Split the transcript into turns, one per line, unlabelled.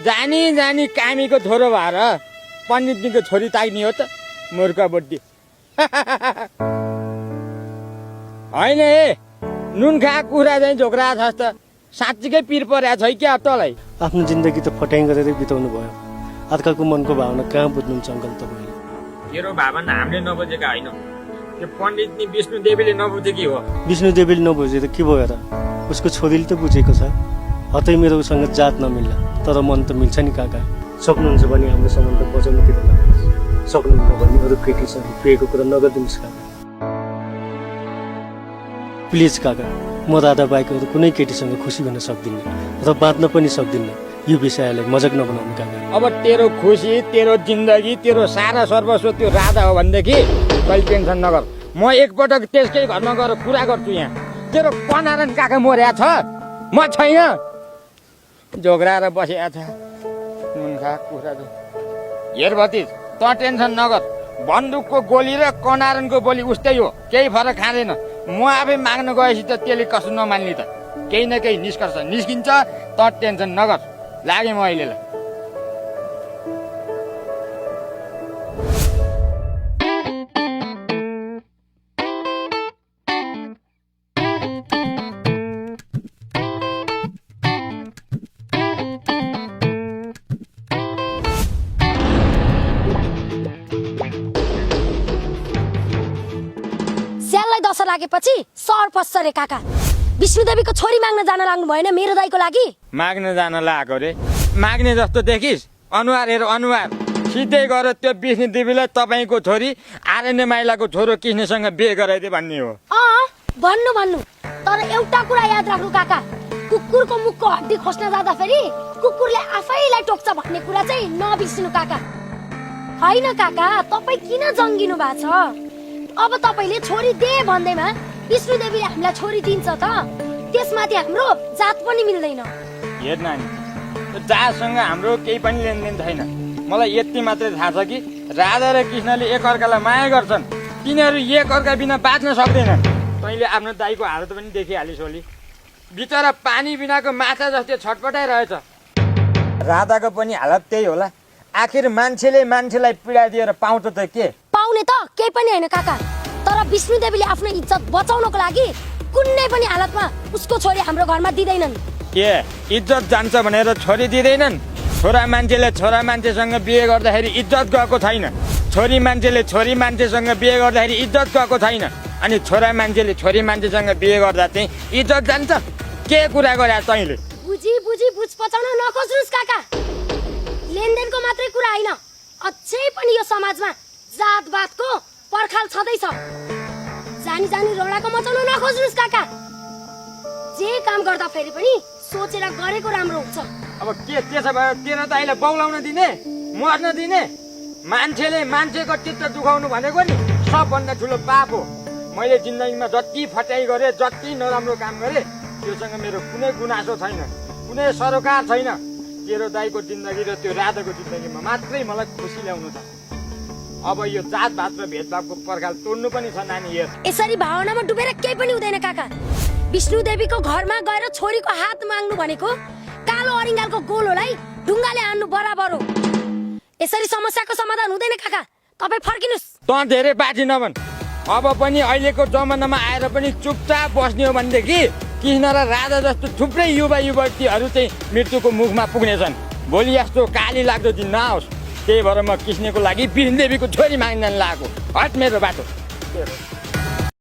जानी जानी कामीको छोरो भएर पण्डितनीको छोरी ताक्ने हो त मूर्ख बुद्धि। होइन ए नुन खा कुरा चाहिँ झोक्रा छस् त साँच्चीकै पिर परेको छ क्या तँलाई।
आफ्नो जिन्दगी त फट्याङ गरेरै बिताउनु भयो। आजकलको मनको भावना कहाँ बुझ्नुहुन्छ अङ्कल तपाईँले?
तेरो भावना हामीले नबुझेका होइन, त्यो पण्डितनी विष्णु देवीले नबुझेकी हो।
विष्णु देवीले नबुझे त के भयो र? उसको छोरीले त बुझेको छ। हतै मेरो उसँग जात नमिल्ला तर मन त मिल्छ नि काका। सक्नुहुन्छ भने हाम्रो सम्बन्ध बचाउनुतिर लाग्नुहोस्, सक्नुहुन्न भने अरू केटीसँग बिहेको कुरा नगरिदिनुहोस् काका। प्लिज काका, म राधा बाहेक अरू कुनै केटीसँग खुसी हुन सक्दिनँ र बाँच्न पनि सक्दिनँ। यो विषयलाई मजाक नबनाउनु काका।
अब तेरो खुसी, तेरो जिन्दगी, तेरो सारा सर्वस्व त्यो राधा हो भनेदेखि कहिले टेन्सन नगर। म एकपटक त्यसकै घरमा गएर कुरा गर्छु। यहाँ तेरो कनारायण काका मर्या छ, म छैन। झोक्राएर बसेको छ नुनखा कुरा। हेर भतिज त टेन्सन नगर। बन्दुकको गोली र कनारायणको बोली उस्तै हो, केही फरक खाँदैन। म आफै माग्न गएपछि त त्यसले कसो नमान्ने त केही न केही निष्कर्ष निस्किन्छ। त टेन्सन नगर, लागे म अहिलेलाई।
स्याललाई दशा लागेपछि सर पस्छ रे काका। विष्णुदेवीको छोरी माग्न जान लाग्नु भएन मेरो दाइको लागि?
माग्न जान लागेको रे, माग्ने जस्तो देखिस्? अनुहार हेर अनुहार। सिधै गएर त्यो विष्णु देवीलाई तपाईँको छोरी आरण्य माइलाको छोरो कृष्णसँग बिहे गराइदिए भन्ने हो।
भन्नु भन्नु, तर एउटा कुरा याद राख्नु काका, कुकुरको मुखको हड्डी खोस्न जाँदा फेरि कुकुरले आफैलाई टोक्छ भन्ने कुरा चाहिँ नबिर्सिनु काका। होइन काका, तपाईँ किन जङ्गिनु भएको छ? अब तपाईँले छोरी दे भन्दैमा विष्णु देवीले हामीलाई छोरी दिन्छ त त्यसमाथि हाम्रो जात पनि मिल्दैन।
हेर नानी, जातसँग हाम्रो केही पनि लेनदेन छैन। मलाई यति मात्रै थाहा छ कि राधा र कृष्णले एकअर्कालाई माया गर्छन्। तिनीहरू एकअर्का बिना बाँच्न सक्दैनन्। तैँले आफ्नो दाइको हालत पनि देखिहालिस् होली। बिचरा पानी बिनाको माछा जस्तै छटपटाइरहेछ। राधाको पनि हालत त्यही होला। आखिर मान्छेले मान्छेलाई पीडा दिएर पाउँछ त के?
पाउने त केही पनि होइन काका, तर विष्णु देवीले आफ्नो इज्जत बचाउनको लागि कुनै पनि हालतमा उसको छोरी हाम्रो घरमा दिँदैनन्।
ए इज्जत जान्छ भनेर छोरी दिँदैनन्? छोरा मान्छेले छोरा मान्छेसँग बिहे गर्दाखेरि इज्जत गएको छैन। छोरी मान्छेले छोरी मान्छेसँग बिहे गर्दाखेरि इज्जत गएको छैन। अनि छोरा मान्छेले छोरी मान्छेसँग बिहे गर्दा चाहिँ इज्जत जान्छ? के कुरा गरे तैँले?
बुझ पचाउन नखोज्नुस् काका। लेनदेनको मात्रै कुरा होइन, अझै पनि यो समाजमा जातवादको पर्खाल छँदैछ। जानी जानी रौडाको मचाउन नखोज्नुस् काका। जे काम गर्दा फेरि पनि सोचेर गरेको राम्रो हुन्छ।
अब के त्यसो भए तेरो दाइलाई बौलाउन दिने, मर्न दिने? मान्छेले मान्छेको चित्त दुखाउनु भनेको नि सबभन्दा ठुलो पाप हो। मैले जिन्दगीमा जति फट्याइ गरेँ, जति नराम्रो काम गरेँ, त्योसँग मेरो कुनै गुनासो छैन, कुनै सरोकार छैन। तेरो दाइको जिन्दगी र त्यो राधाको जिन्दगीमा मात्रै मलाई खुसी ल्याउनु छ। अब यो जातभात र भेदभावको पर्खाल तोड्नु पनि छ नानी। हेर
यसरी भावनामा डुबेर केही पनि हुँदैन काका। विष्णु देवीको घरमा गएर छोरीको हात माग्नु भनेको कालो अरिङ्गालको गोलोलाई ढुङ्गाले हान्नु बराबर हो। यसरी समस्याको समाधान हुँदैन काका, तपाईँ फर्किनुहोस्।
त धेरै बाँची नभन्। अब पनि अहिलेको जमानामा आएर पनि चुपचाप बस्ने हो भनेदेखि कृष्ण र राधा जस्तो थुप्रै युवा युवतीहरू चाहिँ मृत्युको मुखमा पुग्नेछन्। भोलि यस्तो काली लाग्दो दिन नआओस्। त्यही भएर म कृष्णको लागि विष्णु देवीको छोरी माग्न लागेको। हट मेरो बाटो।